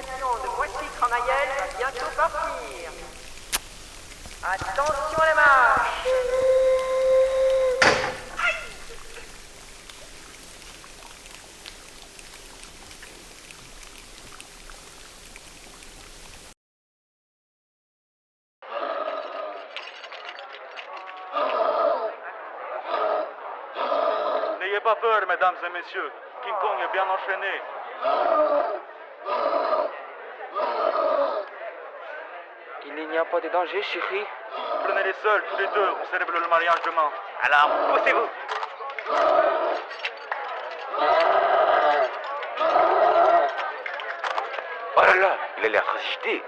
destination de Moissy-Cramaillel va bientôt partir. Attention à la marche. N'ayez pas peur, mesdames et messieurs. King Kong est bien enchaîné. Il n'y a pas de danger, chérie. Prenez-les seuls, tous les deux. On célèbre le mariage demain. Alors, poussez-vous. Oh là là, il a l'air agité.